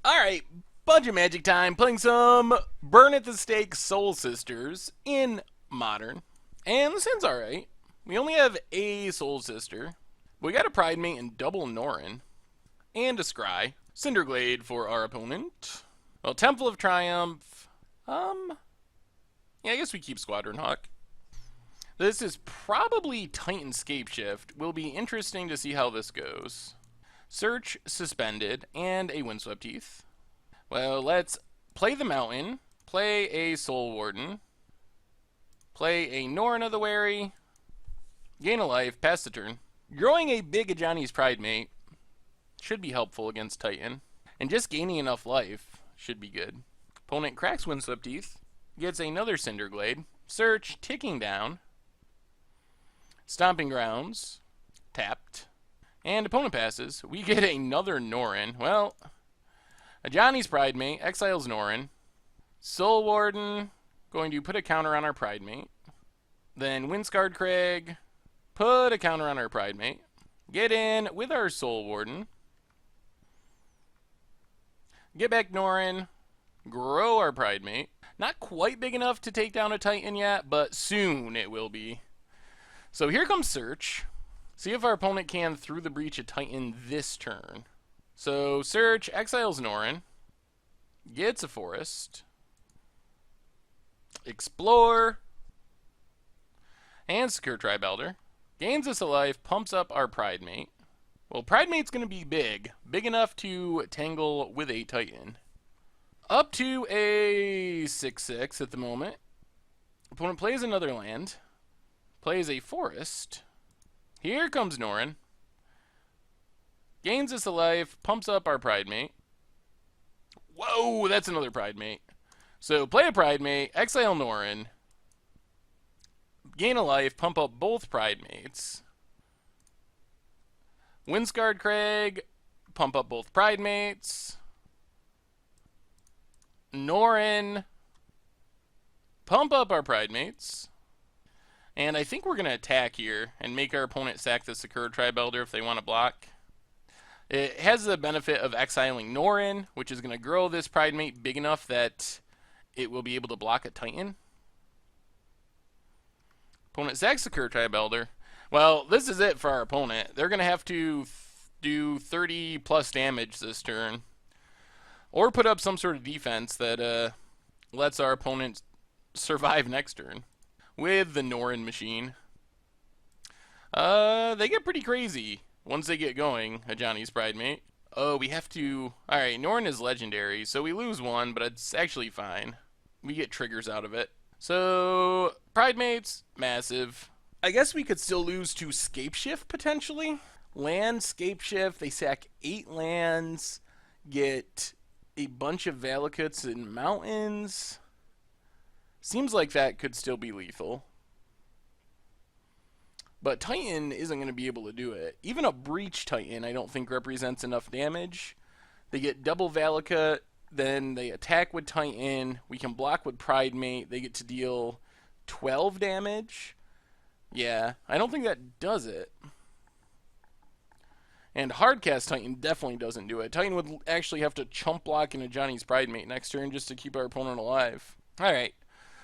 Alright, bunch of magic time, playing some Burn at the Stake Soul Sisters in Modern. And this hand's alright. We only have a Soul Sister. We got a Pride Mate and double Norin. And a Scry. Cinderglade for our opponent. Well, Temple of Triumph. Yeah, I guess we keep Squadron Hawk. This is probably Titan Scapeshift. Will be interesting to see how this goes. Search, Suspended, and a Windswept Teeth. Well, let's play the Mountain, play a Soul Warden, play a Norin of the Wary, gain a life, pass the turn. Growing a big Ajani's Pride Mate should be helpful against Titan, and just gaining enough life should be good. Opponent cracks Windswept Teeth, gets another Cinderglade, Search, ticking down, Stomping Grounds, tapped, and opponent passes. We get another Norin. Well, Ajani's Pride Mate, exiles Norin. Soul Warden, going to put a counter on our Pride Mate. Then Windscarred Crag, put a counter on our Pride Mate. Get in with our Soul Warden. Get back Norin. Grow our Pride Mate. Not quite big enough to take down a Titan yet, but soon it will be. So here comes Search. See if our opponent can through the breach a Titan this turn. So Search, exiles Norin. Gets a Forest. Explore. And Secure Tribe Elder. Gains us a life, pumps up our Pride Mate. Well, Pride Mate's going to be big. Big enough to tangle with a Titan. Up to a 6/6 at the moment. Opponent plays another land. Plays a Forest. Here comes Norin. Gains us a life, pumps up our Pride Mate. Whoa, that's another Pride Mate. So play a Pride Mate, exile Norin. Gain a life, pump up both Pride Mates. Windscarred Crag, pump up both Pride Mates. Norin, pump up our Pride Mates. And I think we're going to attack here and make our opponent sack the Secure Tribe Elder if they want to block. It has the benefit of exiling Norin, which is going to grow this Pride Mate big enough that it will be able to block a Titan. Opponent sacks Secure Tribe Elder. Well, this is it for our opponent. They're going to have to do 30 plus damage this turn. Or put up some sort of defense that lets our opponent survive next turn. With the Norin machine. They get pretty crazy once they get going, Ajani's Pride Mate. Oh, we have to... Alright, Norin is legendary, so we lose one, but it's actually fine. We get triggers out of it. So, Pride Mates, massive. I guess we could still lose to Scapeshift, potentially. Land, Scapeshift, they sack 8 lands, get a bunch of Valakuts and mountains. Seems like that could still be lethal. But Titan isn't going to be able to do it. Even a Breach Titan I don't think represents enough damage. They get double Valakut, then they attack with Titan. We can block with Pride Mate. They get to deal 12 damage. Yeah, I don't think that does it. And Hardcast Titan definitely doesn't do it. Titan would actually have to chump block in Ajani's Pride Mate next turn just to keep our opponent alive. Alright.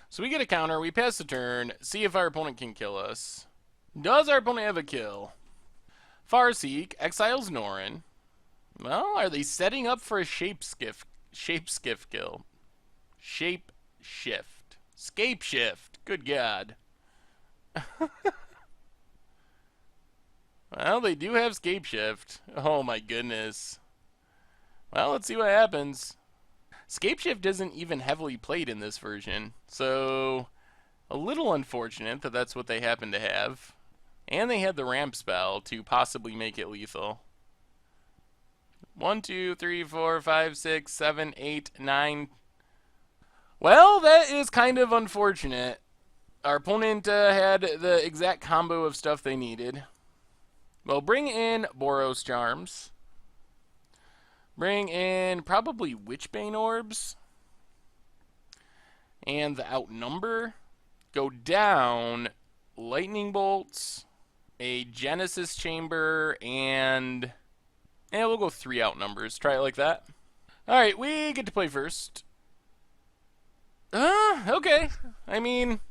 So we get a counter, we pass the turn, see if our opponent can kill us. Does our opponent have a kill? Farseek, exiles Norin. Well, are they setting up for a Shapeshift kill? Shapeshift. Scapeshift. Good God. Well, they do have Scapeshift. Oh my goodness. Well, let's see what happens. Scapeshift isn't even heavily played in this version, so a little unfortunate that that's what they happen to have. And they had the ramp spell to possibly make it lethal. 1, 2, 3, 4, 5, 6, 7, 8, 9. Well, that is kind of unfortunate. Our opponent had the exact combo of stuff they needed. Well, bring in Boros Charms. Bring in probably Witchbane Orbs. And the Outnumber. Go down Lightning Bolts, a Genesis Chamber, and we'll go 3 Outnumbers. Try it like that. Alright, we get to play first. Okay. I mean,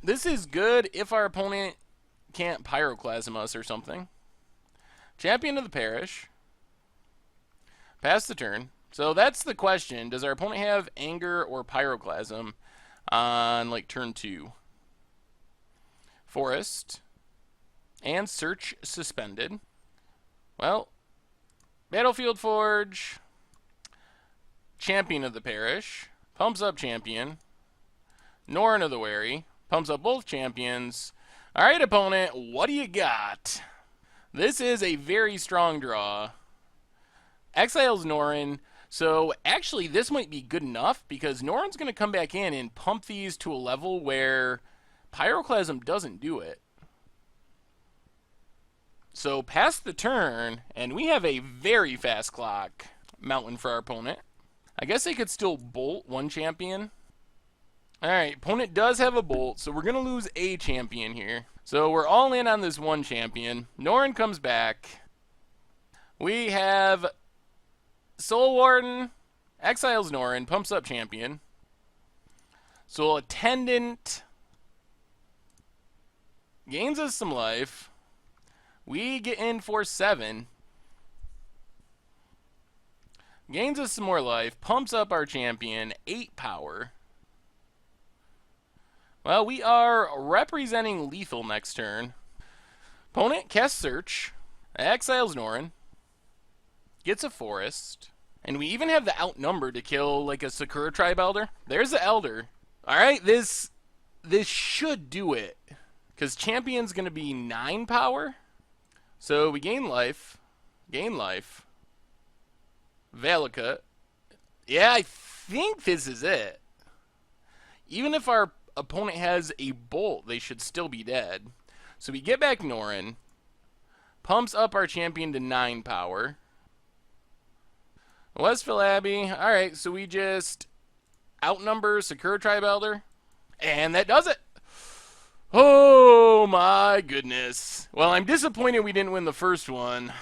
this is good if our opponent can't pyroclasm us or something. Champion of the Parish. Pass the turn. So that's the question. Does our opponent have Anger or Pyroclasm on, like, turn 2? Forest. And Search suspended. Well, Battlefield Forge. Champion of the Parish. Pumps up Champion. Norn of the Wary. Pumps up both champions. Alright, opponent, what do you got? This is a very strong draw. Exiles Norn. So actually this might be good enough because Norn's going to come back in and pump these to a level where Pyroclasm doesn't do it. So pass the turn, and we have a very fast clock mountain for our opponent. I guess they could still bolt one champion. Alright, opponent does have a bolt, so we're going to lose a champion here. So we're all in on this one champion. Norn comes back. We have Soul Warden, exiles Norn, pumps up champion. Soul Attendant gains us some life. We get in for 7. Gains us some more life, pumps up our champion, 8 power. Well, we are representing lethal next turn. Opponent casts Search, exiles Norn, gets a Forest, and we even have the outnumber to kill like a Sakura Tribe Elder. There's the Elder. Alright, this should do it. Because Champion's going to be 9 power. So we gain life. Valakut. Yeah, I think this is it. Even if our opponent has a bolt, they should still be dead. So we get back Norn. Pumps up our champion to 9 power. Westville Abbey. Alright, so we just outnumber Sakura Tribe Elder. And that does it. Oh my goodness. Well, I'm disappointed we didn't win the first one.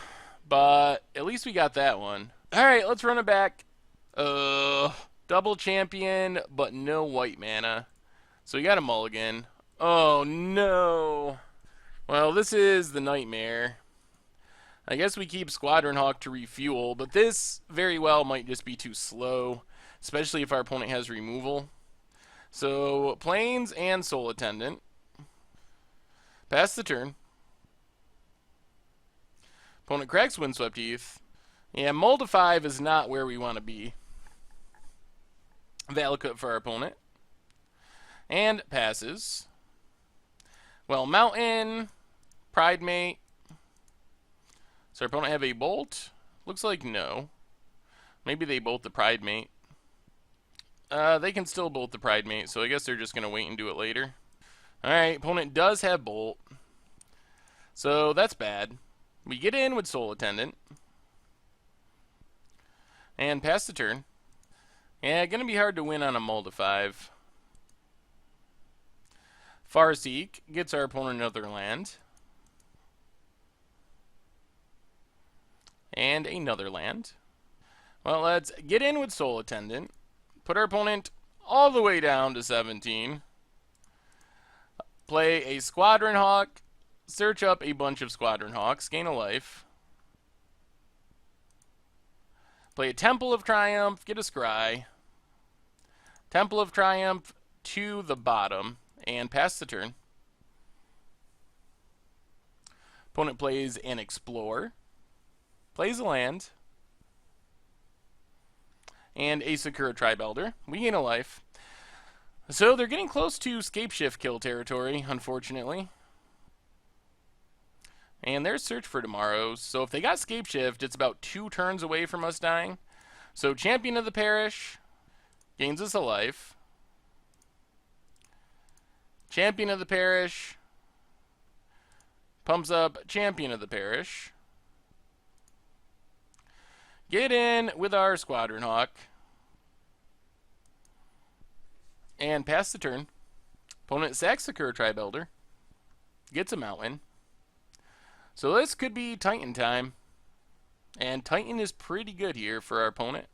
But at least we got that one. Alright, let's run it back. Double champion, but no white mana. So we got a mulligan. Oh no. Well, this is the nightmare. I guess we keep Squadron Hawk to refuel, but this very well might just be too slow, especially if our opponent has removal. So, Plains and Soul Attendant. Pass the turn. Opponent cracks Windswept Heath. Yeah, Mold of 5 is not where we want to be. Valakut for our opponent. And passes. Well, Mountain, Pridemate. Does our opponent have a bolt? Looks like no. Maybe they bolt the Pridemate. They can still bolt the Pridemate, so I guess they're just going to wait and do it later. Alright, opponent does have bolt. So that's bad. We get in with Soul Attendant. And pass the turn. Yeah, going to be hard to win on a Mold of 5. Farseek gets our opponent another land. And another land. Well, let's get in with Soul Attendant. Put our opponent all the way down to 17. Play a Squadron Hawk. Search up a bunch of Squadron Hawks. Gain a life. Play a Temple of Triumph. Get a Scry. Temple of Triumph to the bottom. And pass the turn. Opponent plays an Explorer. Plays a land. And a Sakura Tribe Elder. We gain a life. So they're getting close to Scapeshift kill territory, unfortunately. And there's Search for Tomorrow. So if they got Scapeshift, it's about 2 turns away from us dying. So Champion of the Parish gains us a life. Champion of the Parish pumps up Champion of the Parish. Get in with our Squadron Hawk. And pass the turn. Opponent sacks Sakura Tribe Elder. Gets a Mountain. So this could be Titan time. And Titan is pretty good here for our opponent.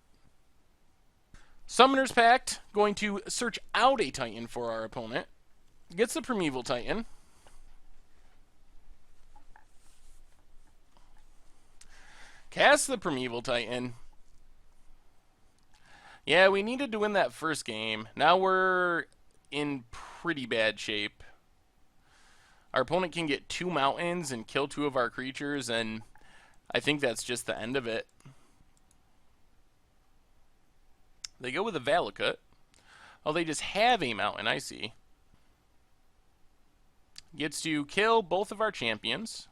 Summoner's Pact, going to search out a Titan for our opponent. Gets the Primeval Titan. Casts the Primeval Titan. Yeah, we needed to win that first game. Now we're in pretty bad shape. Our opponent can get 2 mountains and kill 2 of our creatures, and I think that's just the end of it. They go with a Valakut. Oh, they just have a mountain, I see. Gets to kill both of our champions.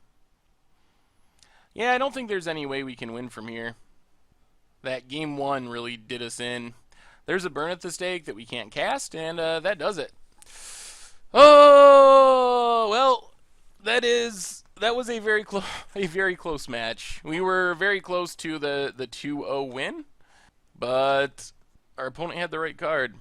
Yeah, I don't think there's any way we can win from here. That game 1 really did us in. There's a Burn at the Stake that we can't cast, and that does it. Oh, well, that was a very close match. We were very close to the 2-0 win, but our opponent had the right card.